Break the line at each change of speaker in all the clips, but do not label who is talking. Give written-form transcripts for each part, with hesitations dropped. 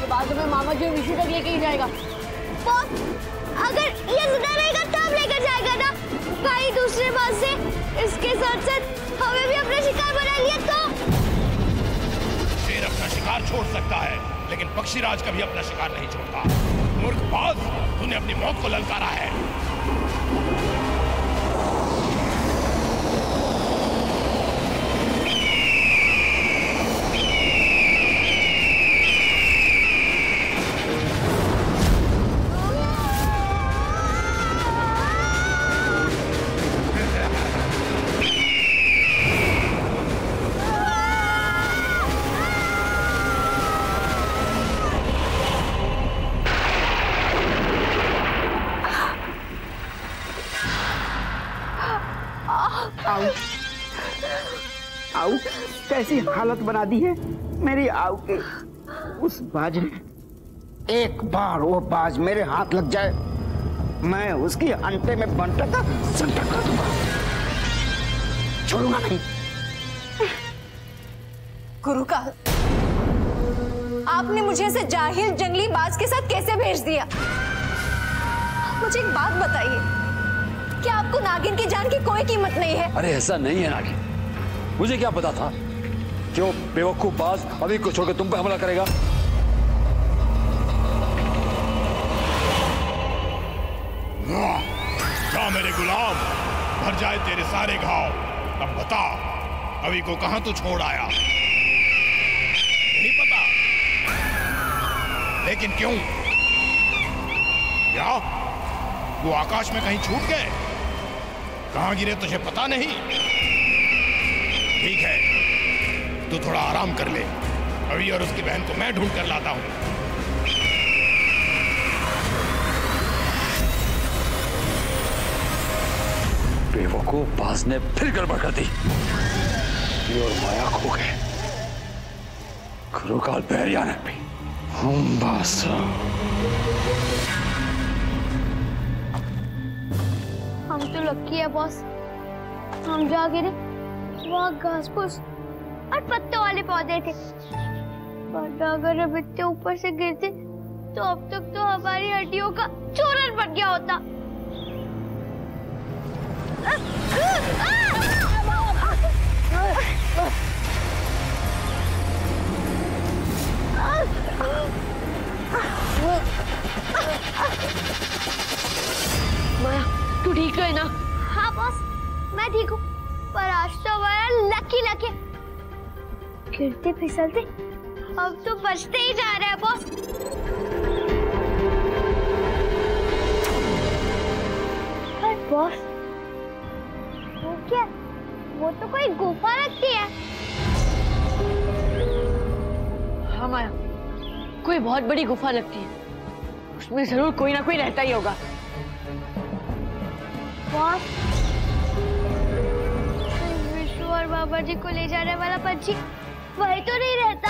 ये बाद में मामा जी विशु तक लेके ही जाएगा।
बॉस, अगर ये जिंदा रहेगा तब लेकर जाएगा ना भाई दूसरे बात से। इसके साथ साथ हमें भी अपना शिकार बना लिया तो।
शेर अपना शिकार छोड़ सकता है, लेकिन पक्षीराज कभी अपना शिकार नहीं छोड़ता। मूर्खबाज, तूने अपनी मौत को ललकारा है।
आऊ कैसी हालत बना दी है मेरी आऊ के। उस बाज ने, एक बार वो बाज मेरे हाथ लग जाए, मैं उसकी अंटे में बनता था संटा कर दूंगा, छोड़ूंगा नहीं।
गुरुकाल, आपने मुझे ऐसे जाहिल जंगली बाज के साथ कैसे भेज दिया? मुझे एक बात बताइए, क्या आपको नागिन की जान की कोई कीमत नहीं है?
अरे ऐसा नहीं है नागिन, मुझे क्या पता था कि वो बेवकूफ बाज अभी को छोड़कर तुम पे हमला करेगा।
जा मेरे गुलाम, भर जाए तेरे सारे घाव। अब बता, अभी को कहां तू छोड़ आया? नहीं पता, लेकिन क्यों? क्या वो आकाश में कहीं छूट गए? कहां गिरे तुझे पता नहीं? ठीक है, तू थोड़ा आराम कर ले, अभी और उसकी बहन को मैं ढूंढ कर लाता हूं।
बेवकूफ बाज ने फिर गड़बड़ कर दी और माया खो गए। गुरुकाल बैरियानक भी हम बास।
हम तो लक्की है बॉस, हम जा गिरे वहाँ घास फूस और पत्तों वाले पौधे थे, पर अगर अब इतने ऊपर से गिरते तो अब तक तो हमारी हड्डियों का चूरन बन गया होता।
माया, तू ठीक तो है ना?
हाँ बॉस, मैं ठीक हूँ, पर आज तो हमारा लकी लकी गिरते फिसलते अब तो बचते ही जा रहे हैं बॉस। पर बॉस, वो क्या? वो तो कोई गुफा लगती है।
हाँ माया, कोई बहुत बड़ी गुफा लगती है, उसमें जरूर कोई ना कोई रहता ही होगा।
बॉस, विशु और बाबा जी को ले जाने वाला पंछी वही तो नहीं रहता?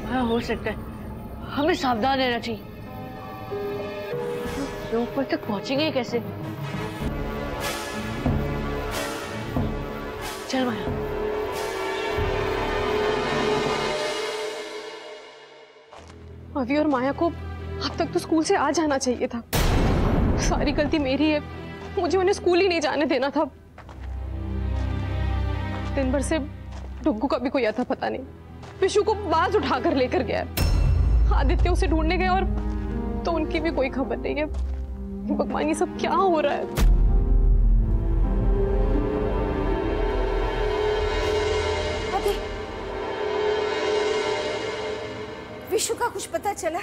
हाँ, हो सकता है, हमें सावधान रहना चाहिए। ये ऊपर तक पहुंचेंगे कैसे? चल माया।
अभी और माया को अब तक तो स्कूल से आ जाना चाहिए था। सारी गलती मेरी है, मुझे उन्हें स्कूल ही नहीं जाने देना था। दिन भर से डुग्गू का भी कोई आता पता नहीं, विशु को बाज उठाकर लेकर गया। आदित्य उसे ढूंढने गए और तो उनकी भी कोई खबर नहीं है। भगवान, ये सब क्या हो रहा है?
विशु का कुछ पता चला?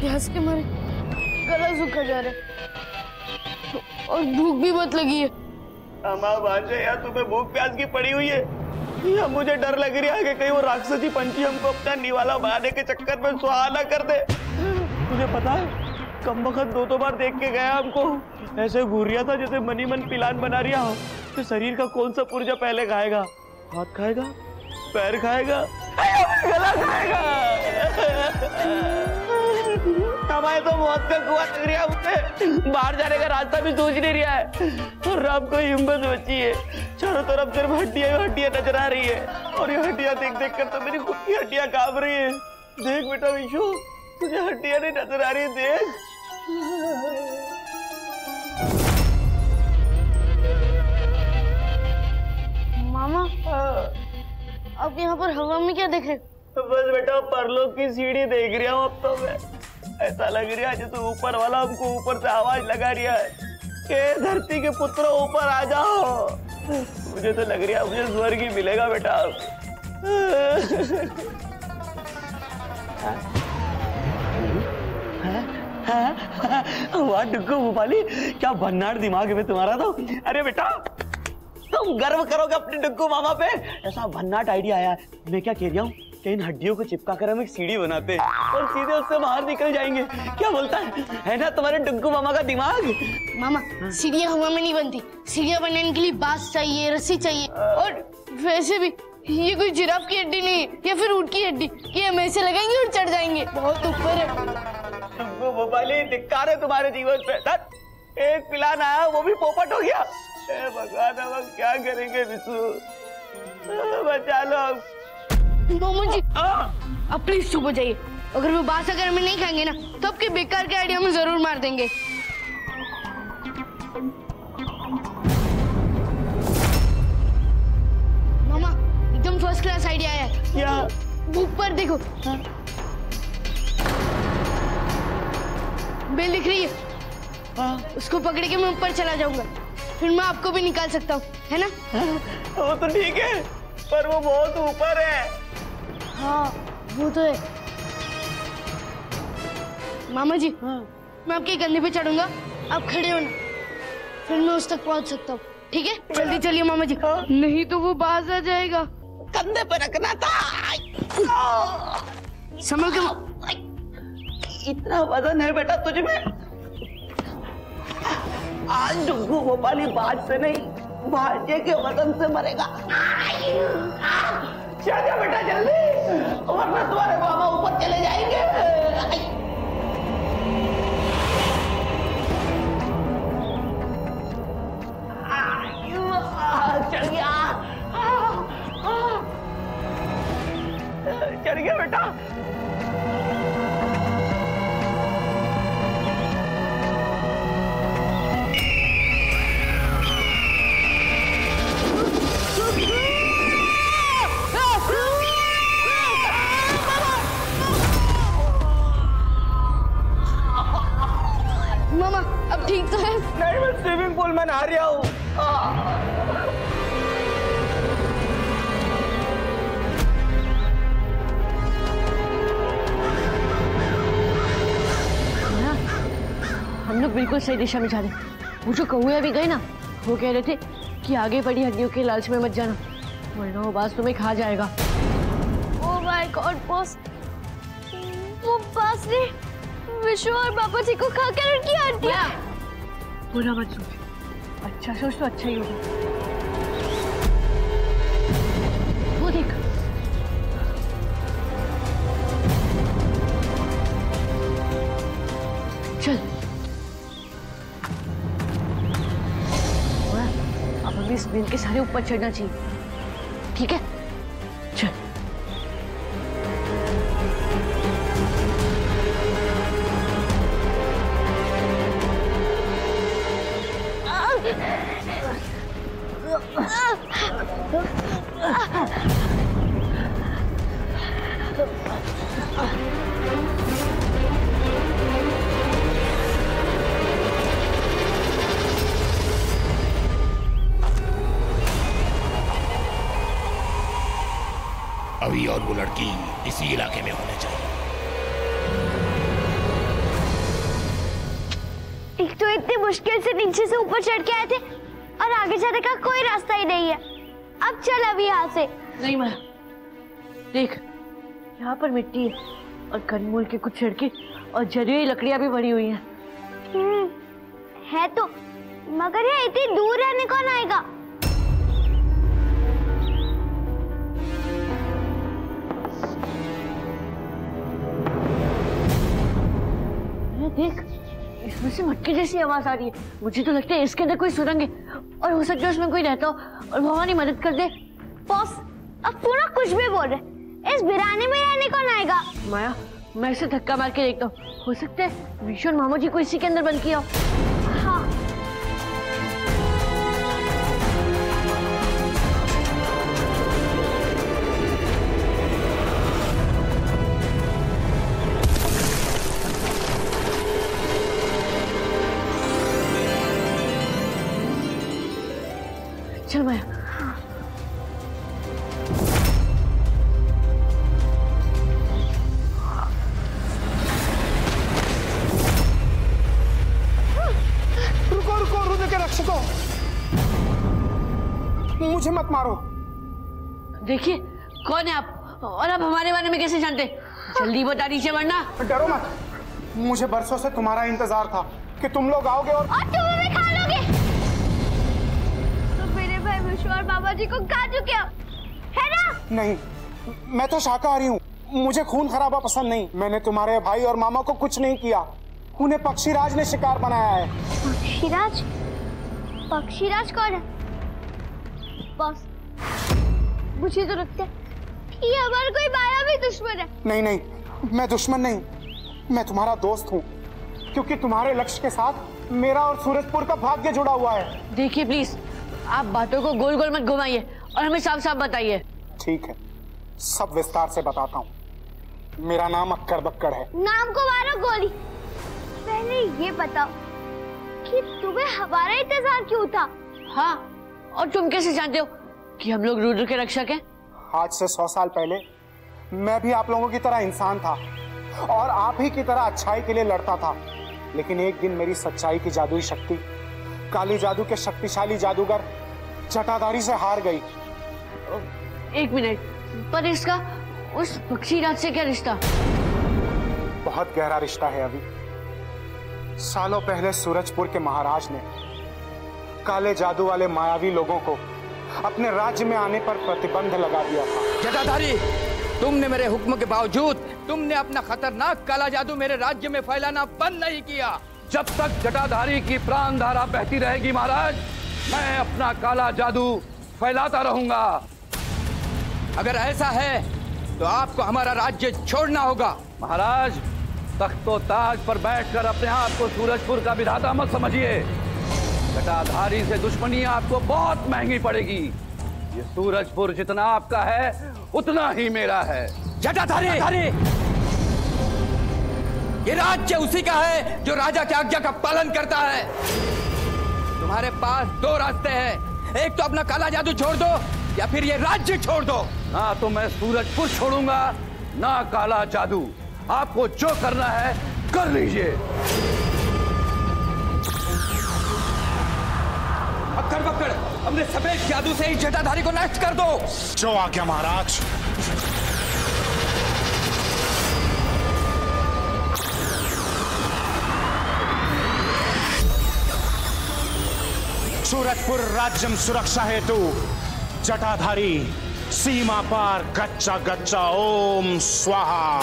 प्यास के मारे गला सूखा जा रहा है और भूख भी बहुत लगी है।
अम्मा बादशाह, यार तुम्हें भूख प्यास की पड़ी हुई है। या मुझे डर लग रहा है कि कहीं वो राक्षसी पंछी हमको अपना निवाला बनाने के चक्कर में सुहाना कर दे। तुझे पता है कम वक्त दो बार देख के गया हमको, ऐसे घूर रहा था जैसे मनी मन प्लान बना रहा हो तो शरीर का कौन सा पुर्जा पहले खाएगा, हाथ खाएगा, पैर खाएगा, गला खाएगा। हमारे तो मौत का कुआं लग रहा है, मुझे बाहर जाने का रास्ता भी सोच नहीं रहा है और अब कोई हिम्मत बची है। चारों तरफ सिर्फ हड्डियां हड्डियां नजर आ रही है और ये हड्डियां देख देख कर तो मेरी खुद की हड्डियां कांप रही है। देख बेटा विशु, तुझे हड्डियां नहीं नजर आ रही है, देख।
मामा अब यहाँ पर हवा में क्या देख रहे?
बस बेटा परलोक की सीढ़ी देख रहा हूँ अब तो मैं। ऐसा लग रहा है जैसे ऊपर वाला हमको ऊपर से आवाज लगा रहा है कि धरती के पुत्र ऊपर आ जाओ। मुझे तो लग रहा है मुझे स्वर्ग ही मिलेगा बेटा। वाह डुग्गू भोपाली, क्या भन्नाट दिमाग है तुम्हारा तो। अरे बेटा तुम गर्व करोगे अपने डुग्गू मामा पे, ऐसा भन्नाट आइडिया आया है। मैं क्या कह रहा हूँ कि इन हड्डियों को चिपका कर हम एक सीढ़ी बनाते हैं और सीधे उससे बाहर निकल जाएंगे। क्या बोलता है ना तुम्हारे डुग्गू मामा का दिमाग?
मामा सीढ़ियाँ हवा में नहीं बनती, सीढ़ियाँ बनने के लिए बांस चाहिए, रस्सी चाहिए। और वैसे भी ये कोई जिराफ की हड्डी नहीं या फिर ऊंट की हड्डी कि हम ऐसे लगाएंगे और चढ़ जाएंगे, बहुत ऊपर है।
डुग्गू भोपाली धिक्कार है तुम्हारे जीवन पे। एक प्लान आया वो भी पोपट हो गया। भगवान अब क्या करेंगे विशु, बचा लो।
मामा जी अब प्लीज चुप हो जाइए। अगर वो बांस अगर हमें नहीं खाएंगे ना तो आपके बेकार के आइडिया में जरूर मार देंगे। मामा एकदम फर्स्ट क्लास आइडिया आया है।
क्या?
ऊपर देखो, बेल दिख रही है, उसको पकड़ के मैं ऊपर चला जाऊंगा, फिर मैं आपको भी निकाल सकता हूँ, है ना?
वो तो ठीक है पर वो बहुत ऊपर है।
हाँ वो तो है। मामा जी मैं आपके कंधे पे चढ़ूंगा, आप खड़े होना, फिर मैं उस तक पहुंच सकता हूँ, ठीक है? जल्दी चलिए मामा जी, नहीं तो वो बाज आ जाएगा।
कंधे पे रखना था,
संभल के।
इतना वजन है बेटा तुझ में। आज डुग्गू भोपाली बाज से नहीं भाजे के वजन से मरेगा। चल जा बेटा जल्दी, वरना तुम्हारे मामा ऊपर चले जाएंगे। चढ़ गया, चढ़ गया बेटा।
मामा अब ठीक तो है?
नहीं मैं स्विमिंग पूल में नहा रहा हूँ।
हम लोग बिल्कुल सही दिशा में जा रहे हैं। वो जो कौवे अभी गए ना, वो कह रहे थे कि आगे बड़ी हड्डियों के लालच में मत जाना, वरना वो बाज तुम्हें खा जाएगा।
ओह माय गॉड बॉस, वो बाज ने विशु और पापा जी को खाकर उनकी हड्डियां।
बुरा मत सोच, अच्छा सोच तो अच्छा ही होगा। वो देख, चल अब हमें इस बेल के सारे ऊपर चढ़ना चाहिए, ठीक है? चल।
अभी और वो लड़की इसी इलाके में होने चाहिए।
एक तो इतनी मुश्किल से नीचे से ऊपर चढ़ के आए थे और आगे जाने का कोई रास्ता ही नहीं है। अब चल अभी यहाँ से।
नहीं माया, देख यहाँ पर मिट्टी है और कंदमूल के कुछ छिड़के और जली हुई लकड़ियां भी पड़ी हुई हैं।
है तो, मगर ये इतनी दूर रहने कौन आएगा?
देख, इसमें से मटके जैसी आवाज आ रही है। मुझे तो लगता है इसके अंदर कोई सुरंग है और हो सकता है उसमें कोई रहता हो और भवानी मदद कर दे।
बॉस, अब पूरा कुछ भी बोल रहे। इस वीराने में रहने कौन आएगा?
माया, मैं इसे धक्का मार के देखता हूँ। हो सकता है विशु और मामा जी को इसी के अंदर बंद किया हो।
हाँ।
चल माया।
रुको रुको, रुद्र के रक्षकों, मुझे मत मारो।
देखिए कौन है आप और आप हमारे बारे में कैसे जानते? जल्दी बता दीजिए वरना।
डरो मत, मुझे बरसों से तुम्हारा इंतजार था कि तुम लोग आओगे और
तुम हमें खा लोगे। तो मेरे भाई विशु और बाबा जी को खा चुके हो, है ना?
नहीं, मैं तो शाकाहारी हूँ, मुझे खून खराबा पसंद नहीं। मैंने तुम्हारे भाई और मामा को कुछ नहीं किया, उन्हें पक्षीराज ने शिकार बनाया है।
पक्षीराज? पक्षीराज कौन है? बॉस, मुझे तो लगता है कि ये हमारा कोई मायावी दुश्मन है।
नहीं नहीं, मैं दुश्मन नहीं, मैं तुम्हारा दोस्त हूँ, क्योंकि तुम्हारे लक्ष्य के साथ मेरा और सूरजपुर का भाग्य जुड़ा हुआ है।
देखिए प्लीज, आप बातों को गोल गोल मत घुमाइए और हमें साफ साफ बताइए।
ठीक है, सब विस्तार से बताता हूँ। मेरा नाम अक्कड़ बक्कड़ है।
नाम को मारो गोली। पहले ये बताओ कि तुम्हें हमारा इंतजार क्यों था?
हाँ, और तुम कैसे जानते हो कि हम लोग रुद्र के रक्षक हैं?
आज से 100 साल पहले मैं भी आप लोगों की तरह इंसान था और आप ही की तरह अच्छाई के लिए लड़ता था। लेकिन एक दिन मेरी सच्चाई की जादुई शक्ति काली जादू के शक्तिशाली जादूगर जटाधारी से हार गई।
एक मिनट, पर इसका उस पक्षीराज से क्या रिश्ता?
बहुत गहरा रिश्ता है अभी। सालों पहले सूरजपुर के महाराज ने काले जादू वाले मायावी लोगों को अपने राज्य में आने पर प्रतिबंध लगा दिया था।
जटाधारी, तुमने मेरे हुक्म के बावजूद तुमने अपना खतरनाक काला जादू मेरे राज्य में फैलाना बंद नहीं किया।
जब तक जटाधारी की प्राण धारा बहती रहेगी महाराज, मैं अपना काला जादू फैलाता रहूंगा।
अगर ऐसा है तो आपको हमारा राज्य छोड़ना होगा।
महाराज, तख्तो ताज पर बैठकर अपने आप को सूरजपुर का विधाता मत समझिए। जटाधारी से दुश्मनी आपको बहुत महंगी पड़ेगी। ये सूरजपुर जितना आपका है उतना ही मेरा है।
जटाधारी, ये राज्य उसी का है जो राजा की आज्ञा का पालन करता है। तुम्हारे पास 2 रास्ते हैं, एक तो अपना काला जादू छोड़ दो या फिर ये राज्य छोड़ दो।
ना तो मैं सूरजपुर छोड़ूंगा ना काला जादू। आपको जो करना है कर लीजिए।
अक्कड़ बक्कड़, अपने सफेद जादू से ही जटाधारी को नष्ट कर दो।
जो आज्ञा महाराज। सूरजपुर राज्यम सुरक्षा हेतु जटाधारी सीमा पार गच्चा गच्चा ओम स्वाहा।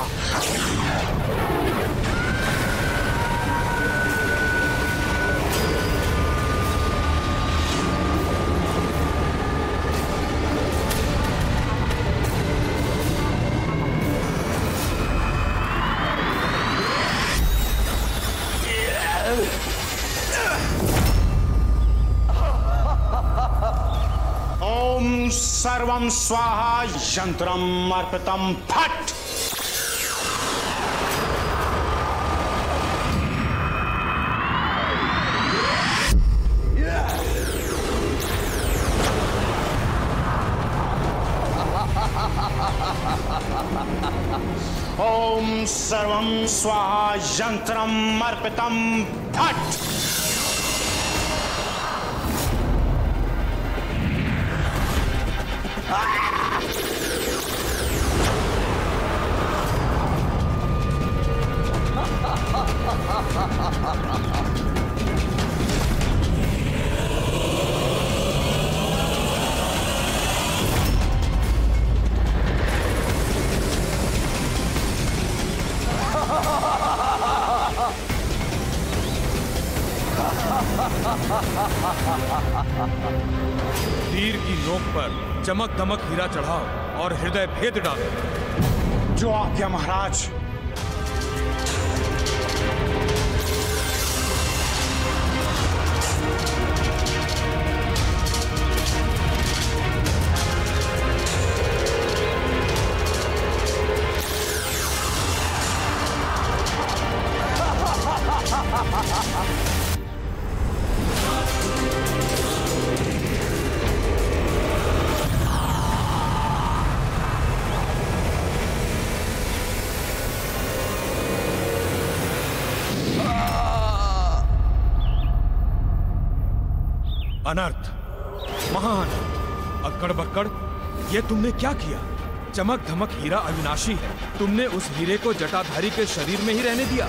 ओम सर्वम स्वाहा यंत्रम अर्पितम फट। ओम सर्वम स्वाहा यंत्रम अर्पितम फट।
तीर की नोक पर चमक दमक हीरा चढ़ाओ और हृदय भेद डालो।
जो आज्ञा महाराज।
अनर्थ, महाअनर्थ, अक्कड़ बक्कड़, ये तुमने क्या किया? चमक धमक हीरा अविनाशी है, तुमने उस हीरे को जटाधारी के शरीर में ही रहने दिया।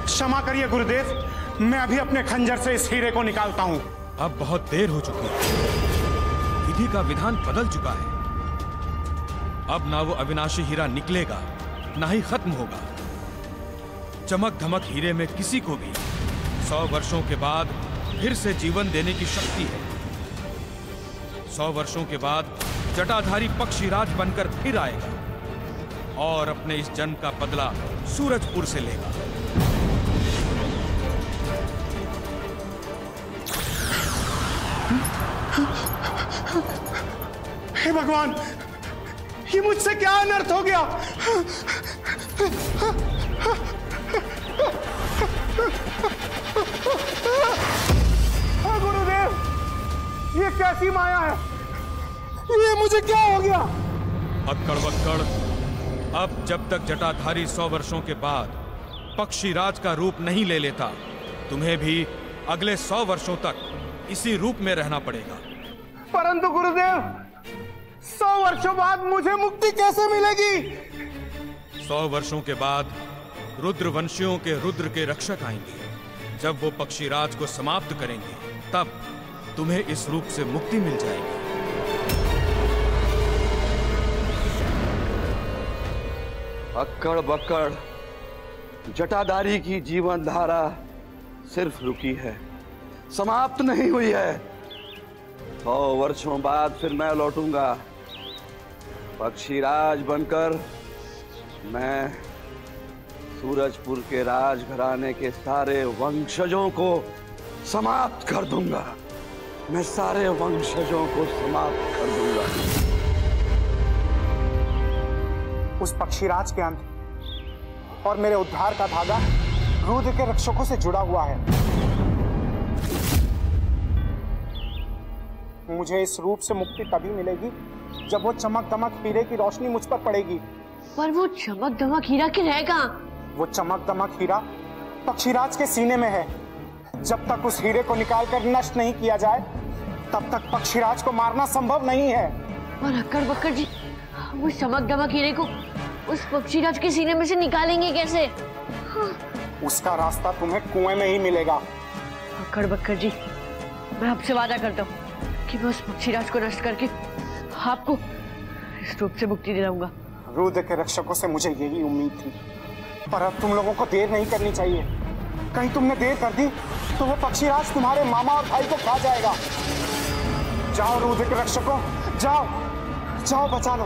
क्षमा करिए गुरुदेव, मैं अभी अपने खंजर से इस हीरे को निकालता हूँ।
अब बहुत देर हो चुकी है, विधि का विधान बदल चुका है। अब ना वो अविनाशी हीरा निकलेगा, ना ही खत्म होगा। चमक धमक हीरे में किसी को भी 100 वर्षों के बाद फिर से जीवन देने की शक्ति है। 100 वर्षों के बाद जटाधारी पक्षीराज बनकर फिर आएगा और अपने इस जन्म का बदला सूरजपुर से लेगा।
हे भगवान, ये मुझसे क्या अनर्थ हो गया? गुरुदेव, ये कैसी माया है? ये मुझे क्या हो गया?
अक्कड़ बक्कड़, अब जब तक जटाधारी 100 वर्षों के बाद पक्षीराज का रूप नहीं ले लेता, तुम्हें भी अगले 100 वर्षों तक इसी रूप में रहना पड़ेगा।
परंतु गुरुदेव, 100 वर्षों बाद मुझे मुक्ति कैसे मिलेगी?
100 वर्षों के बाद रुद्रवंशियों के रुद्र के रक्षक आएंगे। जब वो पक्षीराज को समाप्त करेंगे, तब तुम्हें इस रूप से मुक्ति मिल जाएगी।
अक्कड़ बक्कड़, जटाधारी की जीवन धारा सिर्फ रुकी है, समाप्त नहीं हुई है। 100 वर्षों बाद फिर मैं लौटूंगा पक्षीराज बनकर। मैं सूरजपुर के राजघराने के सारे वंशजों को समाप्त कर दूंगा। मैं सारे वंशजों को समाप्त कर दूंगा।
उस पक्षीराज के अंत और मेरे उद्धार का धागा रुद्र के रक्षकों से जुड़ा हुआ है। मुझे इस रूप से मुक्ति तभी मिलेगी जब वो चमक दमक हीरे की रोशनी मुझ पर पड़ेगी।
पर वो चमक दमक हीरा की रह कहाँ?
वो चमक दमक हीरा पक्षीराज के सीने में है। जब तक उस हीरे को निकालकर नष्ट नहीं किया जाए, तब तक पक्षीराज को मारना संभव नहीं है।
और अक्कड़ बक्कड़ जी, वो चमक दमक हीरे को उस पक्षीराज के सीने में से निकालेंगे कैसे?
उसका रास्ता तुम्हें कुएं में ही मिलेगा।
अक्कड़ बक्कड़ जी, मैं आपसे वादा करता हूँ कि मैं उस पक्षीराज को नष्ट करके आपको इस रूप से मुक्ति दिलाऊंगा।
रुद्र के रक्षकों से मुझे यही उम्मीद थी, पर अब तुम लोगों को देर नहीं करनी चाहिए। कहीं तुमने देर कर दी तो वो पक्षीराज तुम्हारे मामा और भाई को खा जाएगा। जाओ रुद्र के रक्षकों, जाओ जाओ, बचा लो।